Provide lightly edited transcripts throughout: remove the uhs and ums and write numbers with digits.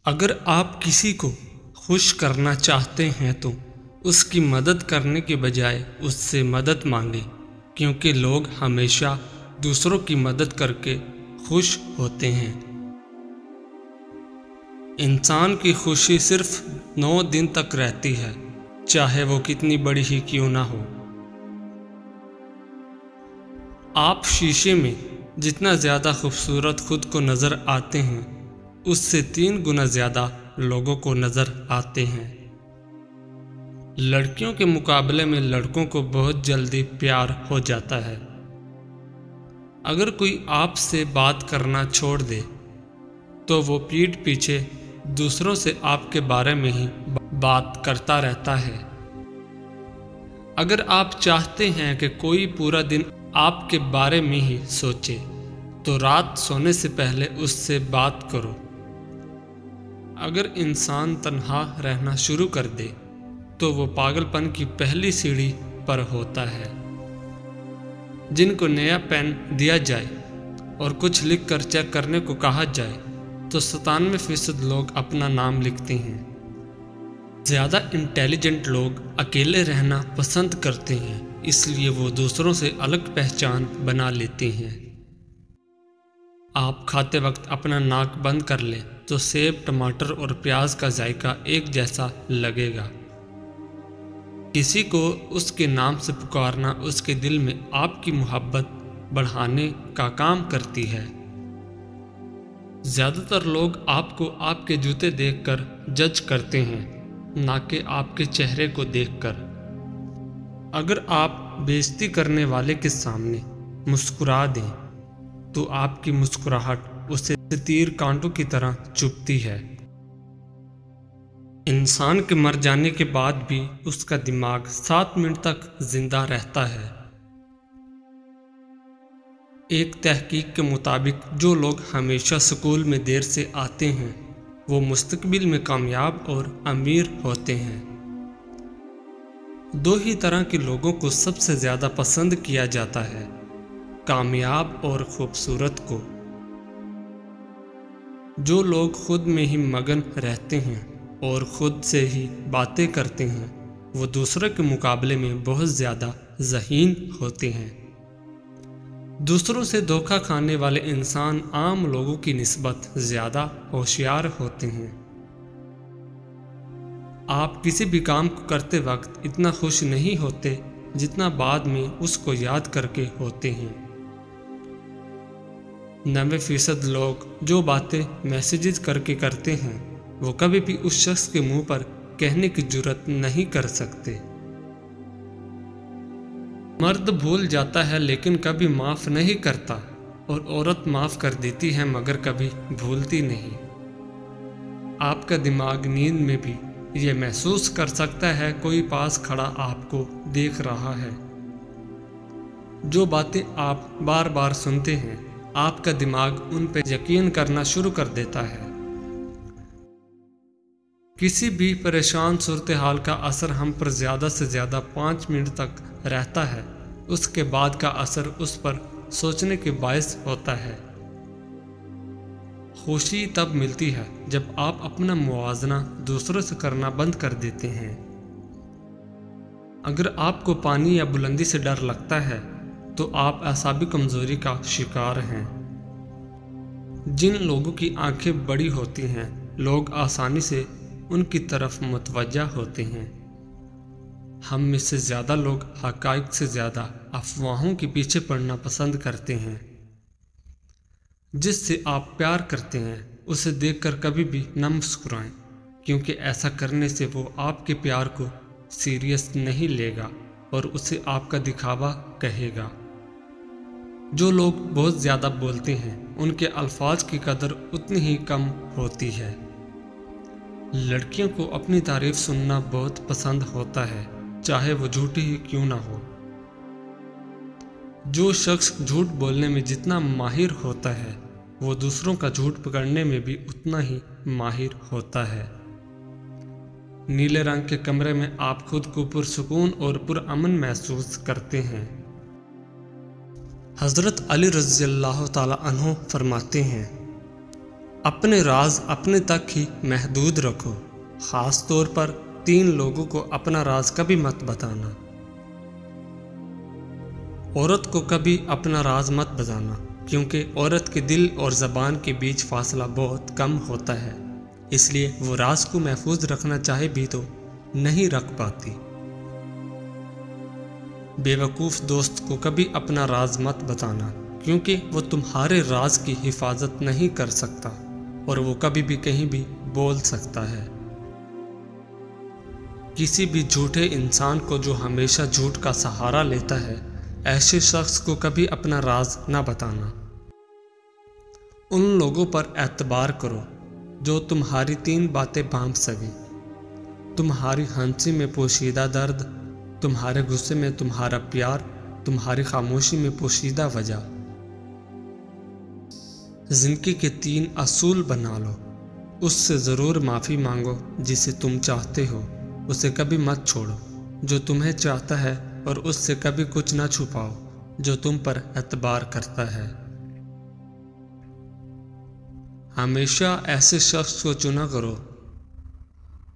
اگر آپ کسی کو خوش کرنا چاہتے ہیں تو اس کی مدد کرنے کے بجائے اس سے مدد مانگیں، کیونکہ لوگ ہمیشہ دوسروں کی مدد کر کے خوش ہوتے ہیں۔ انسان کی خوشی صرف 9 دن تک رہتی ہے، چاہے وہ کتنی بڑی ہی کیوں نہ ہو۔ آپ شیشے میں جتنا زیادہ خوبصورت خود کو نظر آتے ہیں، اس سے 3 گنا زیادہ لوگوں کو نظر آتے ہیں۔ لڑکیوں کے مقابلے میں لڑکوں کو بہت جلدی پیار ہو جاتا ہے۔ اگر کوئی آپ سے بات کرنا چھوڑ دے تو وہ پیٹھ پیچھے دوسروں سے آپ کے بارے میں ہی بات کرتا رہتا ہے۔ اگر آپ چاہتے ہیں کہ کوئی پورا دن آپ کے بارے میں ہی سوچے تو رات سونے سے پہلے اس سے بات کرو۔ اگر انسان تنہا رہنا شروع کر دے تو وہ پاگل پن کی پہلی سیڑھی پر ہوتا ہے۔ جن کو نیا پین دیا جائے اور کچھ لکھ کر چیک کرنے کو کہا جائے تو 97% لوگ اپنا نام لکھتے ہیں۔ زیادہ انٹیلیجنٹ لوگ اکیلے رہنا پسند کرتے ہیں، اس لیے وہ دوسروں سے الگ پہچان بنا لیتے ہیں۔ آپ کھاتے وقت اپنا ناک بند کر لیں تو سیب، ٹماٹر اور پیاز کا ذائقہ ایک جیسا لگے گا۔ کسی کو اس کے نام سے پکارنا اس کے دل میں آپ کی محبت بڑھانے کا کام کرتی ہے۔ زیادہ تر لوگ آپ کو آپ کے جوتے دیکھ کر جج کرتے ہیں، نہ کہ آپ کے چہرے کو دیکھ کر۔ اگر آپ بےعزتی کرنے والے کے سامنے مسکرا دیں تو آپ کی مسکراہٹ اسے تیر کانٹوں کی طرح چبھتی ہے۔ انسان کے مر جانے کے بعد بھی اس کا دماغ 7 منٹ تک زندہ رہتا ہے۔ ایک تحقیق کے مطابق جو لوگ ہمیشہ سکول میں دیر سے آتے ہیں وہ مستقبل میں کامیاب اور امیر ہوتے ہیں۔ 2 ہی طرح کے لوگوں کو سب سے زیادہ پسند کیا جاتا ہے، کامیاب اور خوبصورت کو۔ جو لوگ خود میں ہی مگن رہتے ہیں اور خود سے ہی باتیں کرتے ہیں وہ دوسروں کے مقابلے میں بہت زیادہ ذہین ہوتے ہیں۔ دوسروں سے دھوکہ کھانے والے انسان عام لوگوں کی نسبت زیادہ ہوشیار ہوتے ہیں۔ آپ کسی بھی کام کو کرتے وقت اتنا خوش نہیں ہوتے جتنا بعد میں اس کو یاد کر کے ہوتے ہیں۔ 90% لوگ جو باتیں میسیجز کر کے کرتے ہیں وہ کبھی بھی اس شخص کے منہ پر کہنے کی جرات نہیں کر سکتے۔ مرد بھول جاتا ہے لیکن کبھی معاف نہیں کرتا، اور عورت معاف کر دیتی ہے مگر کبھی بھولتی نہیں۔ آپ کا دماغ نیند میں بھی یہ محسوس کر سکتا ہے کوئی پاس کھڑا آپ کو دیکھ رہا ہے۔ جو باتیں آپ بار بار سنتے ہیں آپ کا دماغ ان پہ یقین کرنا شروع کر دیتا ہے۔ کسی بھی پریشان صورتحال کا اثر ہم پر زیادہ سے زیادہ 5 منٹ تک رہتا ہے، اس کے بعد کا اثر اس پر سوچنے کے باعث ہوتا ہے۔ خوشی تب ملتی ہے جب آپ اپنا موازنہ دوسروں سے کرنا بند کر دیتے ہیں۔ اگر آپ کو پانی یا بلندی سے ڈر لگتا ہے تو آپ اعصابی کمزوری کا شکار ہیں۔ جن لوگوں کی آنکھیں بڑی ہوتی ہیں لوگ آسانی سے ان کی طرف متوجہ ہوتے ہیں۔ ہم میں سے زیادہ لوگ حقائق سے زیادہ افواہوں کے پیچھے پڑنا پسند کرتے ہیں۔ جس سے آپ پیار کرتے ہیں اسے دیکھ کر کبھی بھی نہ مسکرائیں، کیونکہ ایسا کرنے سے وہ آپ کے پیار کو سیریس نہیں لے گا اور اسے آپ کا دکھاوا کہے گا۔ جو لوگ بہت زیادہ بولتے ہیں ان کے الفاظ کی قدر اتنی ہی کم ہوتی ہے۔ لڑکیوں کو اپنی تعریف سننا بہت پسند ہوتا ہے، چاہے وہ جھوٹی ہی کیوں نہ ہو۔ جو شخص جھوٹ بولنے میں جتنا ماہر ہوتا ہے وہ دوسروں کا جھوٹ پکڑنے میں بھی اتنا ہی ماہر ہوتا ہے۔ نیلے رنگ کے کمرے میں آپ خود کو پرسکون اور پرامن محسوس کرتے ہیں۔ حضرت علی رضی اللہ تعالی عنہ فرماتے ہیں، اپنے راز اپنے تک ہی محدود رکھو، خاص طور پر 3 لوگوں کو اپنا راز کبھی مت بتانا۔ عورت کو کبھی اپنا راز مت بتانا، کیونکہ عورت کے دل اور زبان کے بیچ فاصلہ بہت کم ہوتا ہے، اس لیے وہ راز کو محفوظ رکھنا چاہے بھی تو نہیں رکھ پاتی۔ بے وقوف دوست کو کبھی اپنا راز مت بتانا، کیونکہ وہ تمہارے راز کی حفاظت نہیں کر سکتا اور وہ کبھی بھی کہیں بھی بول سکتا ہے۔ کسی بھی جھوٹے انسان کو جو ہمیشہ جھوٹ کا سہارا لیتا ہے، ایسے شخص کو کبھی اپنا راز نہ بتانا۔ ان لوگوں پر اعتبار کرو جو تمہاری 3 باتیں بانپ سکیں، تمہاری ہنسی میں پوشیدہ درد، تمہارے غصے میں تمہارا پیار، تمہاری خاموشی میں پوشیدہ وجہ۔ زندگی کے 3 اصول بنا لو۔ اس سے ضرور معافی مانگو جسے تم چاہتے ہو، اسے کبھی مت چھوڑو جو تمہیں چاہتا ہے، اور اس سے کبھی کچھ نہ چھپاؤ جو تم پر اعتبار کرتا ہے۔ ہمیشہ ایسے شخص کو چنا کرو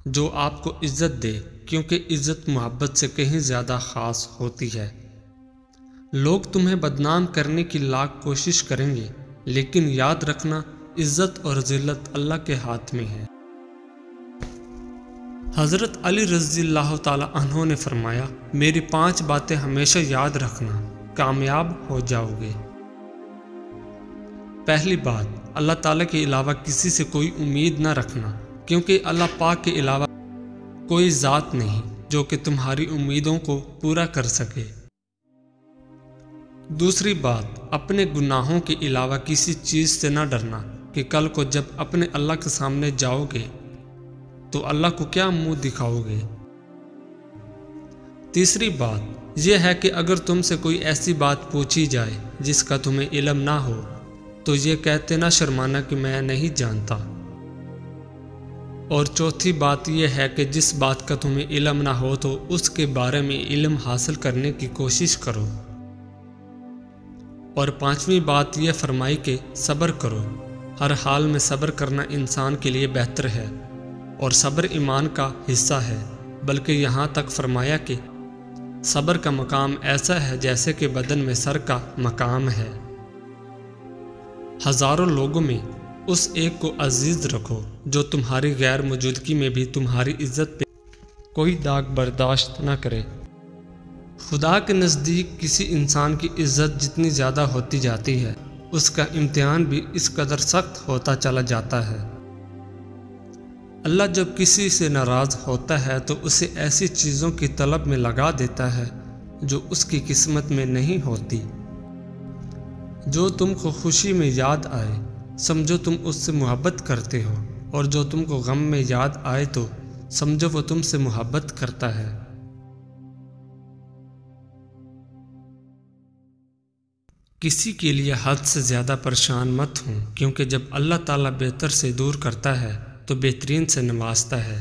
جو آپ کو عزت دے، کیونکہ عزت محبت سے کہیں زیادہ خاص ہوتی ہے۔ لوگ تمہیں بدنام کرنے کی لاکھ کوشش کریں گے، لیکن یاد رکھنا عزت اور ذلت اللہ کے ہاتھ میں ہے۔ حضرت علی رضی اللہ تعالی عنہ نے فرمایا، میری 5 باتیں ہمیشہ یاد رکھنا، کامیاب ہو جاؤ گے۔ پہلی بات، اللہ تعالیٰ کے علاوہ کسی سے کوئی امید نہ رکھنا، کیونکہ اللہ پاک کے علاوہ کوئی ذات نہیں جو کہ تمہاری امیدوں کو پورا کر سکے۔ دوسری بات، اپنے گناہوں کے علاوہ کسی چیز سے نہ ڈرنا کہ کل کو جب اپنے اللہ کے سامنے جاؤ گے تو اللہ کو کیا منہ دکھاؤ گے۔ تیسری بات یہ ہے کہ اگر تم سے کوئی ایسی بات پوچھی جائے جس کا تمہیں علم نہ ہو تو یہ کہتے نہ شرمانا کہ میں نہیں جانتا۔ اور چوتھی بات یہ ہے کہ جس بات کا تمہیں علم نہ ہو تو اس کے بارے میں علم حاصل کرنے کی کوشش کرو۔ اور 5ویں بات یہ فرمائی کہ صبر کرو، ہر حال میں صبر کرنا انسان کے لیے بہتر ہے، اور صبر ایمان کا حصہ ہے، بلکہ یہاں تک فرمایا کہ صبر کا مقام ایسا ہے جیسے کہ بدن میں سر کا مقام ہے۔ ہزاروں لوگوں میں اس ایک کو عزیز رکھو جو تمہاری غیر موجودگی میں بھی تمہاری عزت پہ کوئی داغ برداشت نہ کرے۔ خدا کے نزدیک کسی انسان کی عزت جتنی زیادہ ہوتی جاتی ہے، اس کا امتحان بھی اس قدر سخت ہوتا چلا جاتا ہے۔ اللہ جب کسی سے ناراض ہوتا ہے تو اسے ایسی چیزوں کی طلب میں لگا دیتا ہے جو اس کی قسمت میں نہیں ہوتی۔ جو تم کو خوشی میں یاد آئے سمجھو تم اس سے محبت کرتے ہو، اور جو تم کو غم میں یاد آئے تو سمجھو وہ تم سے محبت کرتا ہے۔ کسی کے لیے حد سے زیادہ پریشان مت ہوں، کیونکہ جب اللہ تعالیٰ بہتر سے دور کرتا ہے تو بہترین سے نوازتا ہے۔